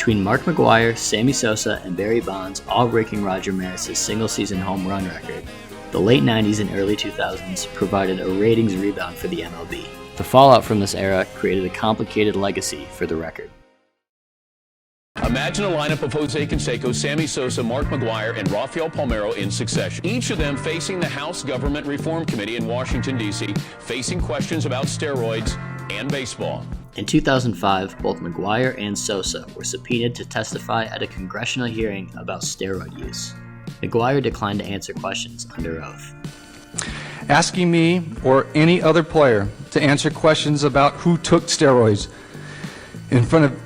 Between Mark McGwire, Sammy Sosa, and Barry Bonds all breaking Roger Maris's single-season home run record, the late 90s and early 2000s provided a ratings rebound for the MLB. The fallout from this era created a complicated legacy for the record. Imagine a lineup of Jose Canseco, Sammy Sosa, Mark McGwire, and Rafael Palmeiro in succession. Each of them facing the House Government Reform Committee in Washington, D.C., facing questions about steroids and baseball. In 2005, both McGwire and Sosa were subpoenaed to testify at a congressional hearing about steroid use. McGwire declined to answer questions under oath. Asking me or any other player to answer questions about who took steroids in front of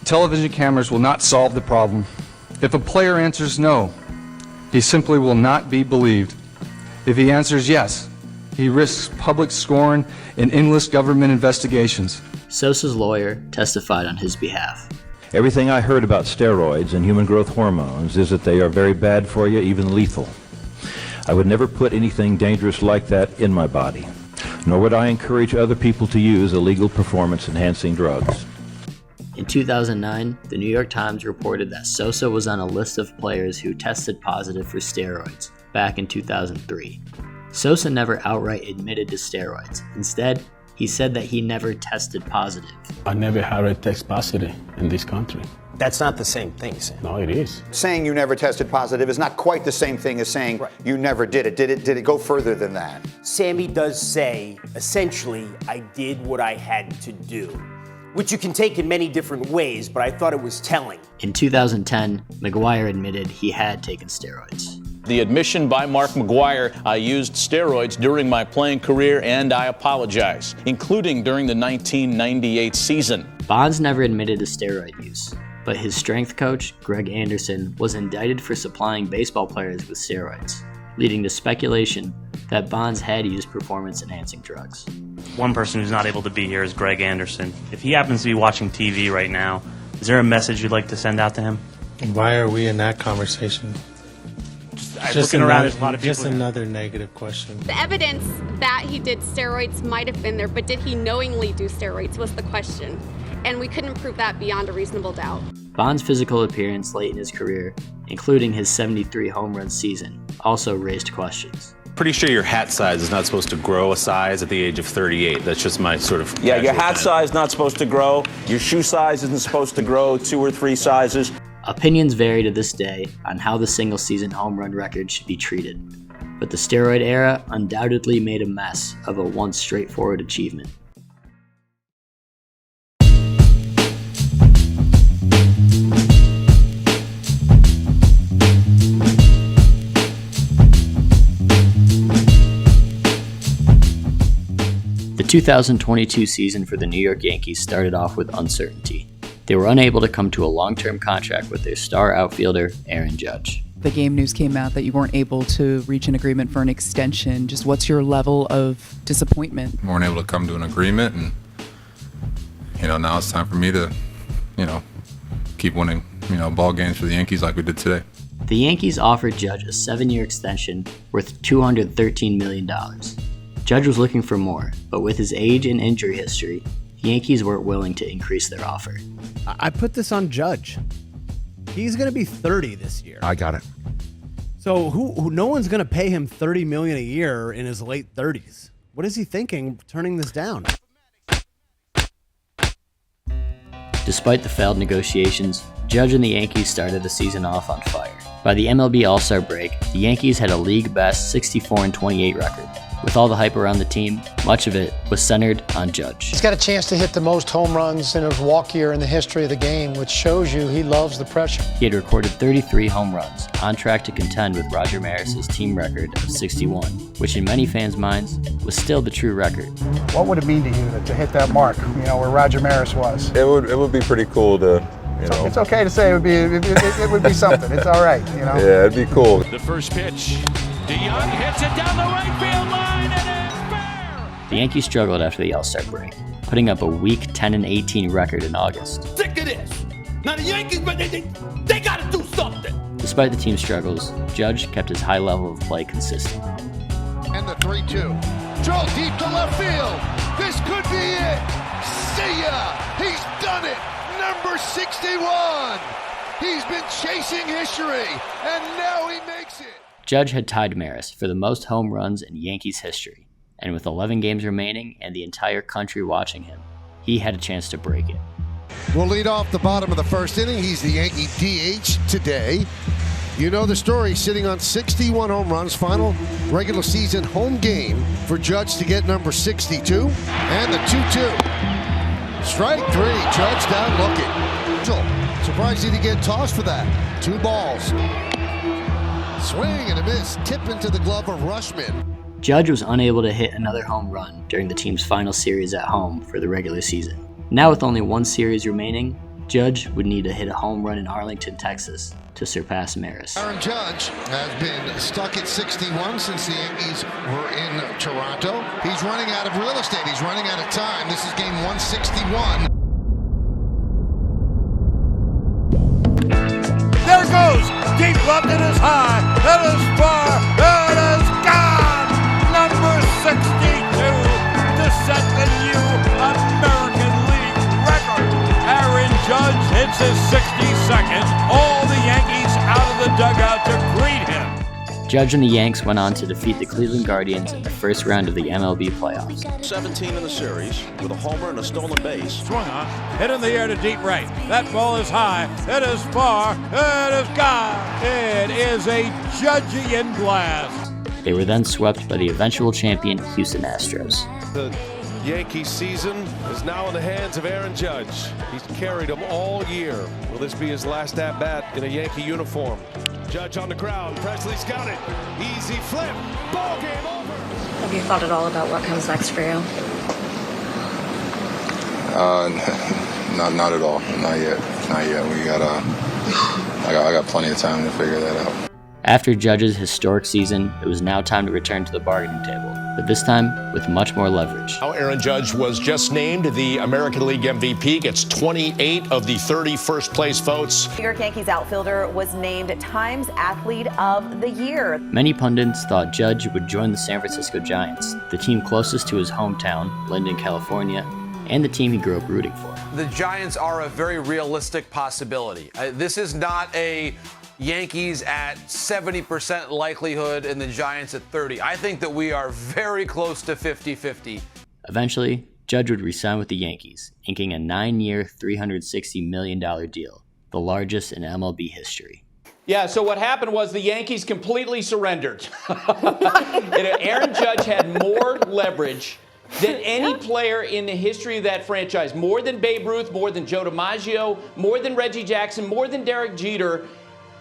television cameras will not solve the problem. If a player answers no, he simply will not be believed. If he answers yes, he risks public scorn and endless government investigations. Sosa's lawyer testified on his behalf. Everything I heard about steroids and human growth hormones is that they are very bad for you, even lethal. I would never put anything dangerous like that in my body, nor would I encourage other people to use illegal performance-enhancing drugs. In 2009, the New York Times reported that Sosa was on a list of players who tested positive for steroids back in 2003. Sosa never outright admitted to steroids. Instead, he said that he never tested positive. I never had a test positive in this country. That's not the same thing, Sam. No, it is. Saying you never tested positive is not quite the same thing as saying you never did it. Did it go further than that? Sammy does say, essentially, I did what I had to do, which you can take in many different ways, but I thought it was telling. In 2010, McGwire admitted he had taken steroids. The admission by Mark McGwire, I used steroids during my playing career and I apologize, including during the 1998 season. Bonds never admitted to steroid use, but his strength coach, Greg Anderson, was indicted for supplying baseball players with steroids, leading to speculation that Bonds had used performance-enhancing drugs. One person who's not able to be here is Greg Anderson. If he happens to be watching TV right now, is there a message you'd like to send out to him? Why are we in that conversation? Just looking around, there's a lot of people. Just another negative question. The evidence that he did steroids might have been there, but did he knowingly do steroids was the question. And we couldn't prove that beyond a reasonable doubt. Bonds' physical appearance late in his career, including his 73 home run season, also raised questions. Pretty sure your hat size is not supposed to grow a size at the age of 38. That's just my sort of... Yeah, your hat size not supposed to grow. Your shoe size isn't supposed to grow 2 or 3 sizes. Opinions vary to this day on how the single-season home run record should be treated, but the steroid era undoubtedly made a mess of a once straightforward achievement. The 2022 season for the New York Yankees started off with uncertainty. They were unable to come to a long-term contract with their star outfielder, Aaron Judge. The game news came out that you weren't able to reach an agreement for an extension. Just what's your level of disappointment? We weren't able to come to an agreement, and now it's time for me to, keep winning, ball games for the Yankees like we did today. The Yankees offered Judge a 7-year extension worth $213 million. Judge was looking for more, but with his age and injury history, the Yankees weren't willing to increase their offer. I put this on Judge. He's going to be 30 this year. I got it. So no one's going to pay him $30 million a year in his late 30s. What is he thinking turning this down? Despite the failed negotiations, Judge and the Yankees started the season off on fire. By the MLB All-Star break, the Yankees had a league-best 64-28 record. With all the hype around the team, much of it was centered on Judge. He's got a chance to hit the most home runs in his walk year in the history of the game, which shows you he loves the pressure. He had recorded 33 home runs, on track to contend with Roger Maris's team record of 61, which in many fans' minds was still the true record. What would it mean to you to hit that mark, where Roger Maris was? It would be pretty cool to, It's okay to say it would be something. It's all right, Yeah, it'd be cool. The first pitch, DeYoung hits it down the right field line, and it's fair! The Yankees struggled after the All-Star break, putting up a weak 10-18 record in August. Sick of this! Now the Yankees, they gotta do something! Despite the team's struggles, Judge kept his high level of play consistent. And the 3-2. Drove deep to left field. This could be it. See ya! He's done it! number 61. He's been chasing history, and now he makes it. Judge had tied Maris for the most home runs in Yankees history, and with 11 games remaining and the entire country watching him, he had a chance to break it. We'll lead off the bottom of the first inning. He's the Yankee DH today. You know the story, sitting on 61 home runs, final regular season home game for Judge to get number 62. And the 2-2. Strike three, Judge down looking. Surprised he didn't get tossed for that. 2 balls. Swing and a miss, tip into the glove of Rushman. Judge was unable to hit another home run during the team's final series at home for the regular season. Now with only one series remaining, Judge would need to hit a home run in Arlington, Texas to surpass Maris. Aaron Judge has been stuck at 61 since the Yankees were in Toronto. He's running out of real estate. He's running out of time. This is game 161. There it goes. Deep left, it is high. It is far. It is gone. Number 62 to set the new American League record. Aaron Judge hits his 62nd. All the Yankees out of the dugout to greet him. Judge and the Yanks went on to defeat the Cleveland Guardians in the first round of the MLB playoffs. 17 in the series with a homer and a stolen base. Swung on, hit in the air to deep right. That ball is high, it is far, it is gone. It is a Judgian blast. They were then swept by the eventual champion Houston Astros. The Yankees season is now in the hands of Aaron Judge. He's carried them all year. Will this be his last at-bat in a Yankee uniform? Judge on the ground. Presley's got it. Easy flip. Ball game over. Have you thought at all about what comes next for you? Not at all. Not yet. I got plenty of time to figure that out. After Judge's historic season, it was now time to return to the bargaining table, but this time with much more leverage. Now Aaron Judge was just named the American League MVP, gets 28 of the 30 first-place votes. New York Yankees outfielder was named Times Athlete of the Year. Many pundits thought Judge would join the San Francisco Giants, the team closest to his hometown, Linden, California, and the team he grew up rooting for. The Giants are a very realistic possibility. This is not a Yankees at 70% likelihood and the Giants at 30%. I think that we are very close to 50-50. Eventually, Judge would re-sign with the Yankees, inking a 9-year, $360 million deal, the largest in MLB history. Yeah, so what happened was the Yankees completely surrendered. Aaron Judge had more leverage than any player in the history of that franchise. More than Babe Ruth, more than Joe DiMaggio, more than Reggie Jackson, more than Derek Jeter.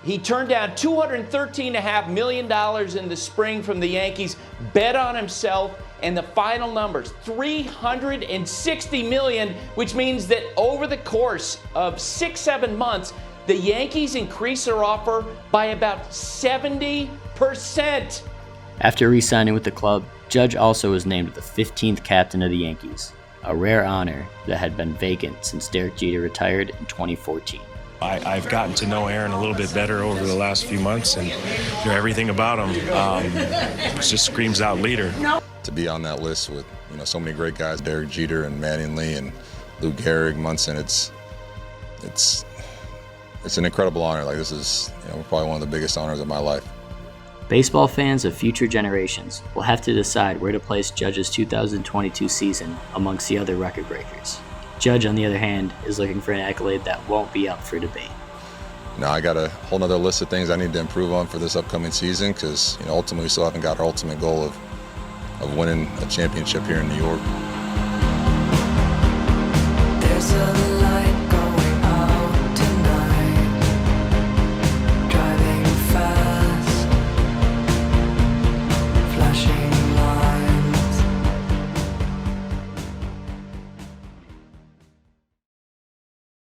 He turned down $213.5 million in the spring from the Yankees, bet on himself, and the final numbers, $360 million, which means that over the course of 6-7 months, the Yankees increased their offer by about 70%. After re-signing with the club, Judge also was named the 15th captain of the Yankees, a rare honor that had been vacant since Derek Jeter retired in 2014. I've gotten to know Aaron a little bit better over the last few months, and everything about him just screams out leader. To be on that list with so many great guys, Derek Jeter and Manning Lee and Lou Gehrig, Munson, it's an incredible honor. Like, this is probably one of the biggest honors of my life. Baseball fans of future generations will have to decide where to place Judge's 2022 season amongst the other record breakers. Judge, on the other hand, is looking for an accolade that won't be up for debate. Now I got a whole nother list of things I need to improve on for this upcoming season because ultimately we still haven't got our ultimate goal of winning a championship here in New York. There's a